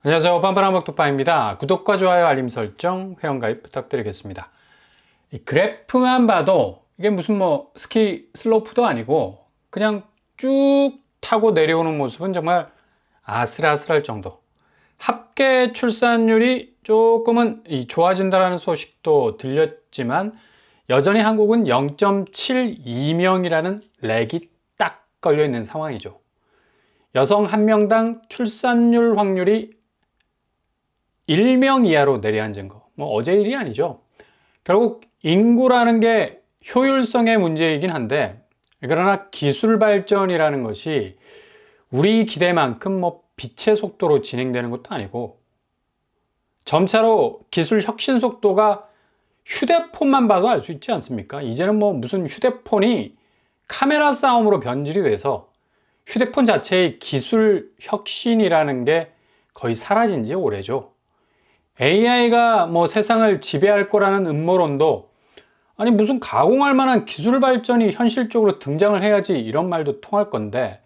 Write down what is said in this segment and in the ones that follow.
안녕하세요. 빰빠라먹토빠입니다. 구독과 좋아요, 알림 설정, 회원가입 부탁드리겠습니다. 이 그래프만 봐도 이게 무슨 스키 슬로프도 아니고 그냥 쭉 타고 내려오는 모습은 정말 아슬아슬할 정도. 합계 출산율이 조금은 좋아진다는 소식도 들렸지만 여전히 한국은 0.72명이라는 렉이 딱 걸려 있는 상황이죠. 여성 한 명당 출산율 확률이 1명 이하로 내려앉은 거. 어제 일이 아니죠. 결국 인구라는 게 효율성의 문제이긴 한데, 그러나 기술 발전이라는 것이 우리 기대만큼 빛의 속도로 진행되는 것도 아니고, 점차로 기술 혁신 속도가 휴대폰만 봐도 알 수 있지 않습니까? 이제는 무슨 휴대폰이 카메라 싸움으로 변질이 돼서 휴대폰 자체의 기술 혁신이라는 게 거의 사라진 지 오래죠. AI가 세상을 지배할 거라는 음모론도 아니 무슨 가공할 만한 기술 발전이 현실적으로 등장을 해야지 이런 말도 통할 건데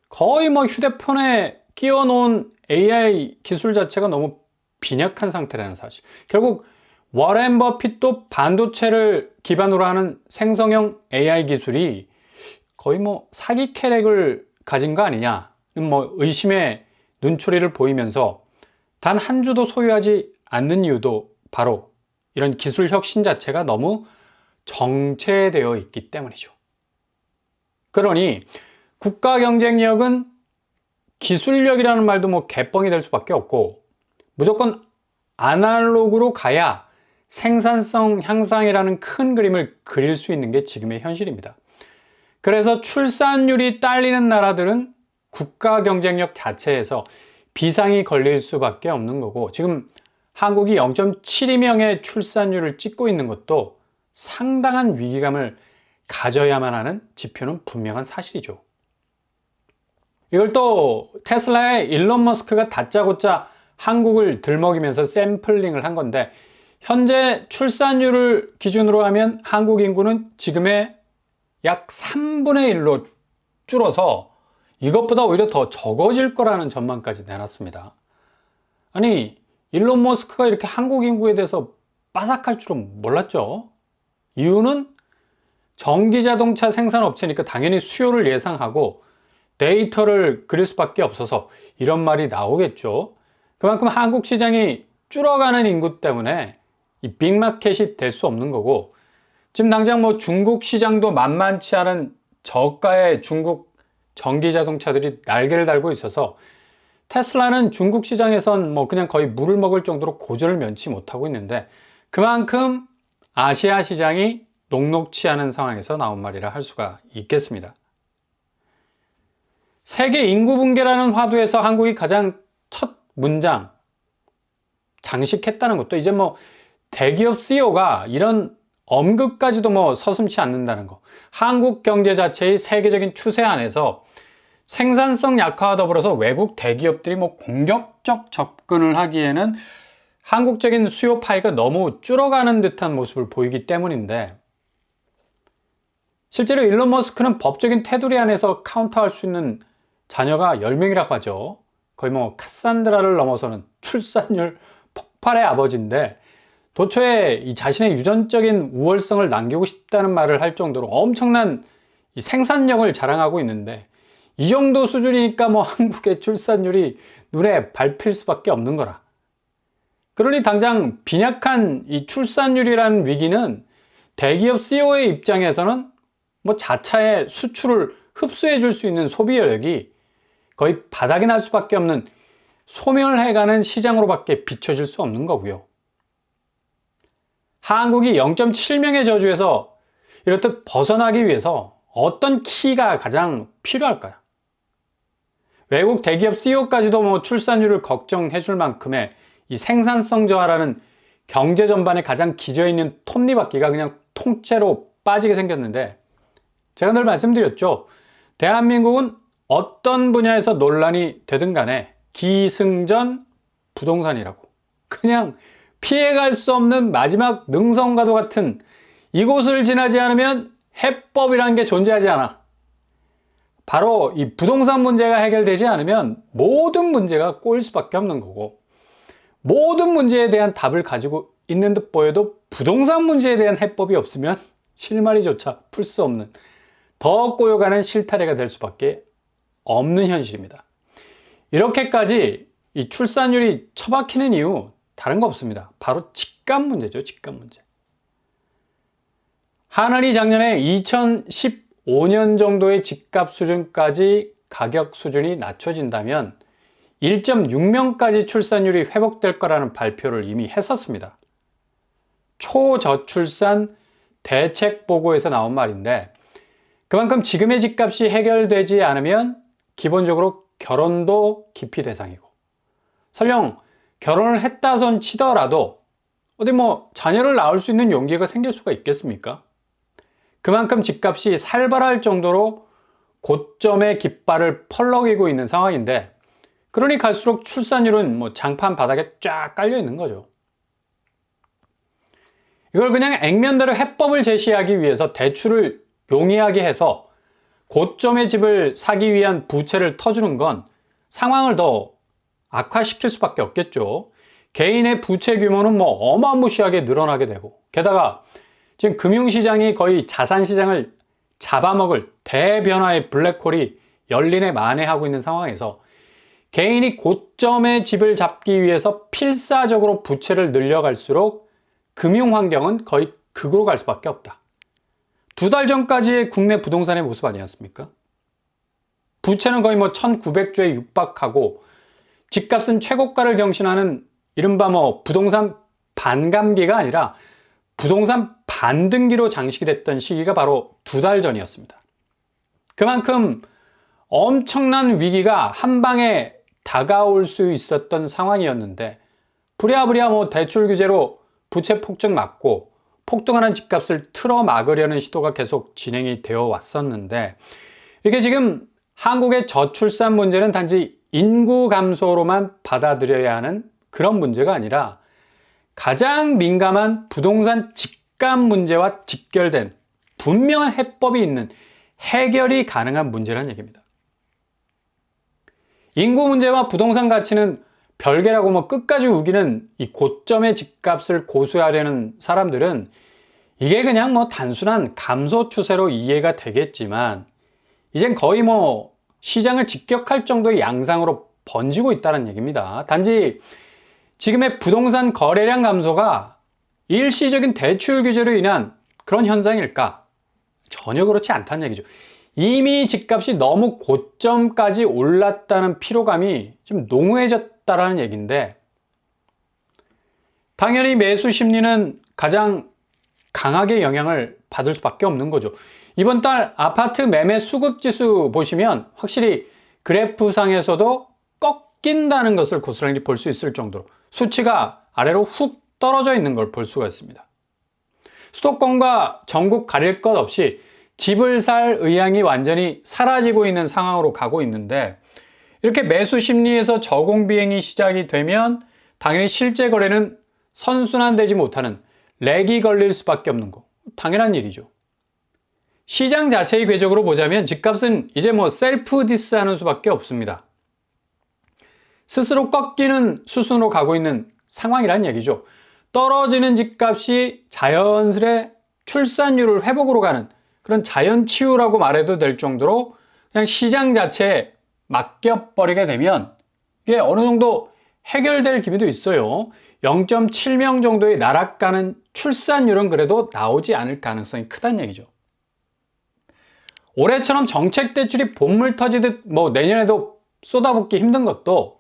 거의 휴대폰에 끼워 놓은 AI 기술 자체가 너무 빈약한 상태라는 사실. 결국 워렌 버핏도 반도체를 기반으로 하는 생성형 AI 기술이 거의 사기 캐릭을 가진 거 아니냐 의심의 눈초리를 보이면서 단 한 주도 소유하지 않는 이유도 바로 이런 기술 혁신 자체가 너무 정체되어 있기 때문이죠. 그러니 국가 경쟁력은 기술력이라는 말도 개뻥이 될 수밖에 없고 무조건 아날로그로 가야 생산성 향상이라는 큰 그림을 그릴 수 있는 게 지금의 현실입니다. 그래서 출산율이 딸리는 나라들은 국가 경쟁력 자체에서 비상이 걸릴 수밖에 없는 거고 지금 한국이 0.72명의 출산율을 찍고 있는 것도 상당한 위기감을 가져야만 하는 지표는 분명한 사실이죠. 이걸 또 테슬라의 일론 머스크가 다짜고짜 한국을 들먹이면서 샘플링을 한 건데 현재 출산율을 기준으로 하면 한국 인구는 지금의 약 3분의 1로 줄어서 이것보다 오히려 더 적어질 거라는 전망까지 내놨습니다. 아니 일론 머스크가 이렇게 한국 인구에 대해서 빠삭할 줄은 몰랐죠. 이유는 전기자동차 생산업체니까 당연히 수요를 예상하고 데이터를 그릴 수밖에 없어서 이런 말이 나오겠죠. 그만큼 한국 시장이 줄어가는 인구 때문에 이 빅마켓이 될 수 없는 거고 지금 당장 중국 시장도 만만치 않은 저가의 중국 전기자동차들이 날개를 달고 있어서 테슬라는 중국 시장에선 그냥 거의 물을 먹을 정도로 고전을 면치 못하고 있는데 그만큼 아시아 시장이 녹록치 않은 상황에서 나온 말이라 할 수가 있겠습니다. 세계 인구 붕괴라는 화두에서 한국이 가장 첫 문장 장식했다는 것도 이제 대기업 CEO가 이런 언급까지도 서슴지 않는다는 거. 한국 경제 자체의 세계적인 추세 안에서 생산성 약화와 더불어서 외국 대기업들이 공격적 접근을 하기에는 한국적인 수요 파이가 너무 줄어가는 듯한 모습을 보이기 때문인데 실제로 일론 머스크는 법적인 테두리 안에서 카운터할 수 있는 자녀가 10명이라고 하죠. 거의 카산드라를 넘어서는 출산율 폭발의 아버지인데 도처에 이 자신의 유전적인 우월성을 남기고 싶다는 말을 할 정도로 엄청난 이 생산력을 자랑하고 있는데 이 정도 수준이니까 한국의 출산율이 눈에 밟힐 수밖에 없는 거라. 그러니 당장 빈약한 이 출산율이라는 위기는 대기업 CEO의 입장에서는 자차의 수출을 흡수해 줄 수 있는 소비 여력이 거의 바닥이 날 수밖에 없는 소멸해가는 시장으로밖에 비춰질 수 없는 거고요. 한국이 0.7명의 저주에서 이렇듯 벗어나기 위해서 어떤 키가 가장 필요할까요? 외국 대기업 CEO까지도 출산율을 걱정해 줄 만큼의 이 생산성 저하라는 경제 전반에 가장 기저있는 톱니바퀴가 그냥 통째로 빠지게 생겼는데 제가 늘 말씀드렸죠. 대한민국은 어떤 분야에서 논란이 되든 간에 기승전 부동산이라고 그냥 피해갈 수 없는 마지막 능선과도 같은 이곳을 지나지 않으면 해법이라는 게 존재하지 않아. 바로 이 부동산 문제가 해결되지 않으면 모든 문제가 꼬일 수밖에 없는 거고, 모든 문제에 대한 답을 가지고 있는 듯 보여도 부동산 문제에 대한 해법이 없으면 실마리조차 풀 수 없는, 더 꼬여가는 실타래가 될 수밖에 없는 현실입니다. 이렇게까지 이 출산율이 처박히는 이유 다른 거 없습니다. 바로 집값 문제죠. 집값 문제. 하늘이 작년에 2015년 정도의 집값 수준까지 가격 수준이 낮춰진다면 1.6명까지 출산율이 회복될 거라는 발표를 이미 했었습니다. 초저출산 대책 보고에서 나온 말인데, 그만큼 지금의 집값이 해결되지 않으면 기본적으로 결혼도 기피 대상이고, 설령 결혼을 했다손 치더라도 어디 자녀를 낳을 수 있는 용기가 생길 수가 있겠습니까? 그만큼 집값이 살벌할 정도로 고점의 깃발을 펄럭이고 있는 상황인데, 그러니 갈수록 출산율은 장판 바닥에 쫙 깔려 있는 거죠. 이걸 그냥 액면대로 해법을 제시하기 위해서 대출을 용이하게 해서 고점의 집을 사기 위한 부채를 터주는 건 상황을 더 악화시킬 수밖에 없겠죠. 개인의 부채 규모는 어마무시하게 늘어나게 되고, 게다가 지금 금융시장이 거의 자산시장을 잡아먹을 대변화의 블랙홀이 열리네 만회하고 있는 상황에서 개인이 고점의 집을 잡기 위해서 필사적으로 부채를 늘려갈수록 금융환경은 거의 극으로 갈 수밖에 없다. 2달 전까지의 국내 부동산의 모습 아니었습니까? 부채는 거의 1900조에 육박하고 집값은 최고가를 경신하는 이른바 부동산 반감기가 아니라 부동산 반등기로 장식이 됐던 시기가 바로 2달 전이었습니다. 그만큼 엄청난 위기가 한 방에 다가올 수 있었던 상황이었는데, 부랴부랴 대출 규제로 부채 폭증 막고 폭등하는 집값을 틀어 막으려는 시도가 계속 진행이 되어 왔었는데, 이게 지금 한국의 저출산 문제는 단지 인구 감소로만 받아들여야 하는 그런 문제가 아니라 가장 민감한 부동산 집값 문제와 직결된 분명한 해법이 있는, 해결이 가능한 문제라는 얘기입니다. 인구 문제와 부동산 가치는 별개라고 끝까지 우기는 이 고점의 집값을 고수하려는 사람들은 이게 그냥 단순한 감소 추세로 이해가 되겠지만, 이젠 거의 시장을 직격할 정도의 양상으로 번지고 있다는 얘기입니다. 단지 지금의 부동산 거래량 감소가 일시적인 대출 규제로 인한 그런 현상일까? 전혀 그렇지 않다는 얘기죠. 이미 집값이 너무 고점까지 올랐다는 피로감이 좀 농후해졌다라는 얘기인데, 당연히 매수 심리는 가장 강하게 영향을 받을 수밖에 없는 거죠. 이번 달 아파트 매매 수급 지수 보시면 확실히 그래프상에서도 꺾인다는 것을 고스란히 볼 수 있을 정도로 수치가 아래로 훅 떨어져 있는 걸 볼 수가 있습니다. 수도권과 전국 가릴 것 없이 집을 살 의향이 완전히 사라지고 있는 상황으로 가고 있는데, 이렇게 매수 심리에서 저공 비행이 시작이 되면 당연히 실제 거래는 선순환되지 못하는 렉이 걸릴 수밖에 없는 거, 당연한 일이죠. 시장 자체의 궤적으로 보자면 집값은 이제 셀프 디스하는 수밖에 없습니다. 스스로 꺾이는 수순으로 가고 있는 상황이란 얘기죠. 떨어지는 집값이 자연스레 출산율을 회복으로 가는 그런 자연치유라고 말해도 될 정도로 그냥 시장 자체에 맡겨버리게 되면 이게 어느 정도 해결될 기미도 있어요. 0.7명 정도의 나락가는 출산율은 그래도 나오지 않을 가능성이 크다는 얘기죠. 올해처럼 정책 대출이 본물 터지듯 내년에도 쏟아붓기 힘든 것도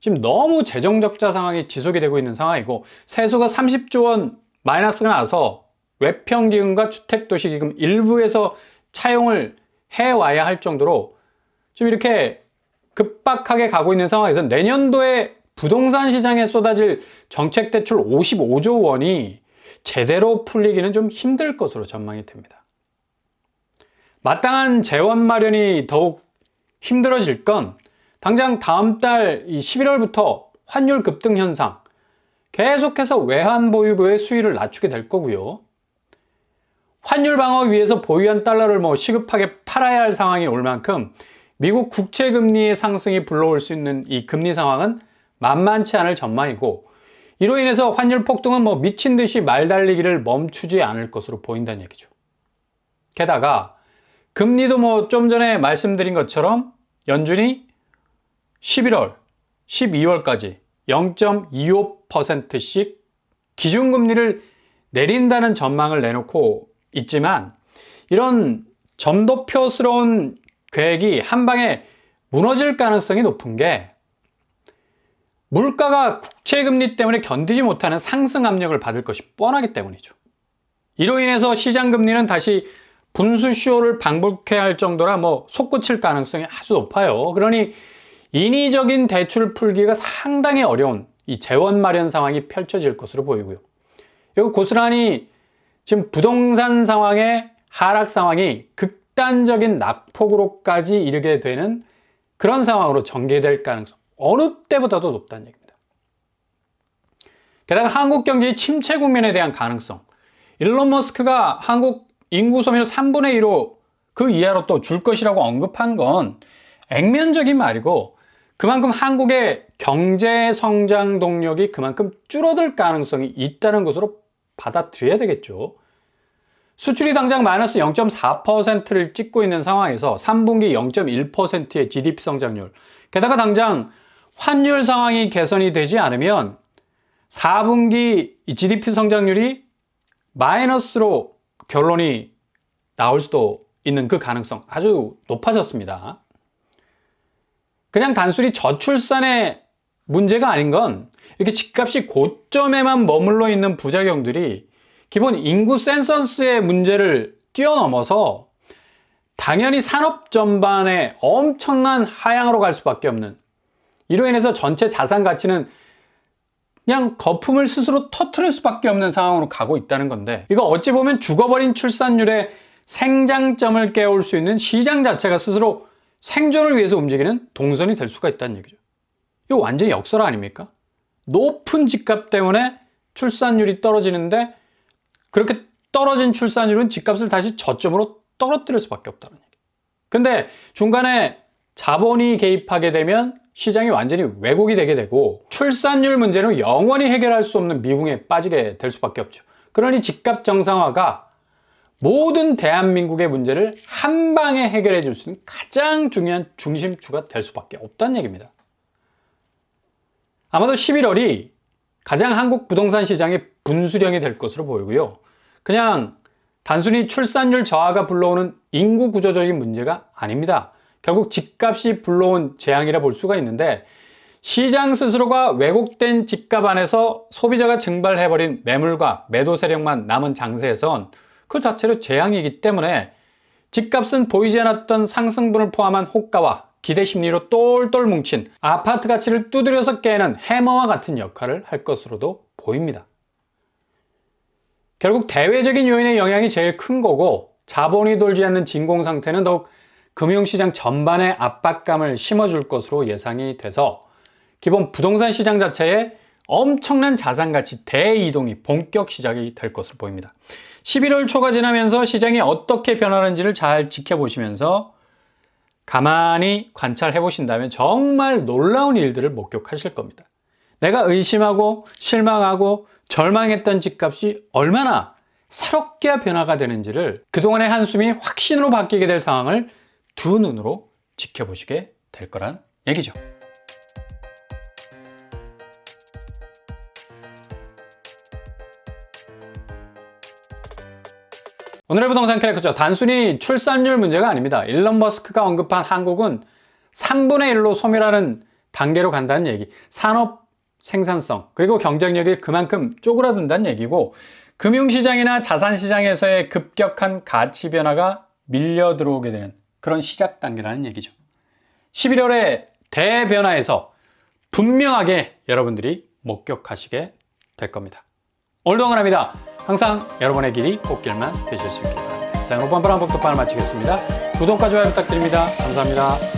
지금 너무 재정 적자 상황이 지속이 되고 있는 상황이고, 세수가 30조 원 마이너스가 나서 외평기금과 주택도시기금 일부에서 차용을 해와야 할 정도로 좀 이렇게 급박하게 가고 있는 상황에서 내년도에 부동산 시장에 쏟아질 정책 대출 55조 원이 제대로 풀리기는 좀 힘들 것으로 전망이 됩니다. 마땅한 재원 마련이 더욱 힘들어질 건 당장 다음 달 11월부터 환율 급등 현상, 계속해서 외환 보유고의 수위를 낮추게 될 거고요. 환율 방어 위해서 보유한 달러를 시급하게 팔아야 할 상황이 올 만큼 미국 국채 금리의 상승이 불러올 수 있는 이 금리 상황은 만만치 않을 전망이고, 이로 인해서 환율 폭등은 미친 듯이 말달리기를 멈추지 않을 것으로 보인다는 얘기죠. 게다가 금리도 좀 전에 말씀드린 것처럼 연준이 11월, 12월까지 0.25%씩 기준금리를 내린다는 전망을 내놓고 있지만, 이런 점도표스러운 계획이 한 방에 무너질 가능성이 높은 게, 물가가 국채금리 때문에 견디지 못하는 상승 압력을 받을 것이 뻔하기 때문이죠. 이로 인해서 시장금리는 다시 분수쇼를 방불케 할 정도라 솟구칠 가능성이 아주 높아요. 그러니 인위적인 대출 풀기가 상당히 어려운 이 재원 마련 상황이 펼쳐질 것으로 보이고요. 그리고 고스란히 지금 부동산 상황의 하락 상황이 극단적인 낙폭으로까지 이르게 되는 그런 상황으로 전개될 가능성, 어느 때보다도 높다는 얘기입니다. 게다가 한국 경제의 침체 국면에 대한 가능성, 일론 머스크가 한국 인구 소멸 3분의 1로 그 이하로 또 줄 것이라고 언급한 건 액면적인 말이고, 그만큼 한국의 경제 성장 동력이 그만큼 줄어들 가능성이 있다는 것으로 받아들여야 되겠죠. 수출이 당장 마이너스 0.4%를 찍고 있는 상황에서 3분기 0.1%의 GDP 성장률, 게다가 당장 환율 상황이 개선이 되지 않으면 4분기 GDP 성장률이 마이너스로 결론이 나올 수도 있는 그 가능성 아주 높아졌습니다. 그냥 단순히 저출산의 문제가 아닌 건, 이렇게 집값이 고점에만 머물러 있는 부작용들이 기본 인구 센서스의 문제를 뛰어넘어서 당연히 산업 전반에 엄청난 하향으로 갈 수밖에 없는, 이로 인해서 전체 자산 가치는 그냥 거품을 스스로 터트릴 수밖에 없는 상황으로 가고 있다는 건데, 이거 어찌 보면 죽어버린 출산율의 생장점을 깨울 수 있는 시장 자체가 스스로 생존을 위해서 움직이는 동선이 될 수가 있다는 얘기죠. 이거 완전히 역설 아닙니까? 높은 집값 때문에 출산율이 떨어지는데, 그렇게 떨어진 출산율은 집값을 다시 저점으로 떨어뜨릴 수밖에 없다는 얘기. 근데 중간에 자본이 개입하게 되면 시장이 완전히 왜곡이 되게 되고, 출산율 문제는 영원히 해결할 수 없는 미궁에 빠지게 될 수밖에 없죠. 그러니 집값 정상화가 모든 대한민국의 문제를 한 방에 해결해 줄 수 있는 가장 중요한 중심추가 될 수밖에 없다는 얘기입니다. 아마도 11월이 가장 한국 부동산 시장의 분수령이 될 것으로 보이고요. 그냥 단순히 출산율 저하가 불러오는 인구 구조적인 문제가 아닙니다. 결국 집값이 불러온 재앙이라 볼 수가 있는데, 시장 스스로가 왜곡된 집값 안에서 소비자가 증발해버린 매물과 매도 세력만 남은 장세에선 그 자체로 재앙이기 때문에, 집값은 보이지 않았던 상승분을 포함한 호가와 기대 심리로 똘똘 뭉친 아파트 가치를 두드려서 깨는 해머와 같은 역할을 할 것으로도 보입니다. 결국 대외적인 요인의 영향이 제일 큰 거고, 자본이 돌지 않는 진공 상태는 더욱 금융시장 전반에 압박감을 심어줄 것으로 예상이 돼서, 기본 부동산 시장 자체에 엄청난 자산가치 대이동이 본격 시작이 될 것으로 보입니다. 11월 초가 지나면서 시장이 어떻게 변하는지를 잘 지켜보시면서 가만히 관찰해 보신다면 정말 놀라운 일들을 목격하실 겁니다. 내가 의심하고 실망하고 절망했던 집값이 얼마나 새롭게 변화가 되는지를, 그동안의 한숨이 확신으로 바뀌게 될 상황을 두 눈으로 지켜보시게 될 거란 얘기죠. 오늘의 부동산 캐릭터죠. 단순히 출산율 문제가 아닙니다. 일론 머스크가 언급한 한국은 3분의 1로 소멸하는 단계로 간다는 얘기, 산업 생산성 그리고 경쟁력이 그만큼 쪼그라든다는 얘기고, 금융시장이나 자산시장에서의 급격한 가치 변화가 밀려 들어오게 되는 그런 시작 단계라는 얘기죠. 11월의 대변화에서 분명하게 여러분들이 목격하시게 될 겁니다. 오늘도 응원합니다. 항상 여러분의 길이 꽃길만 되실 수 있길 바랍니다. 이상으로 뻔뻔한 복덕방을 마치겠습니다. 구독과 좋아요 부탁드립니다. 감사합니다.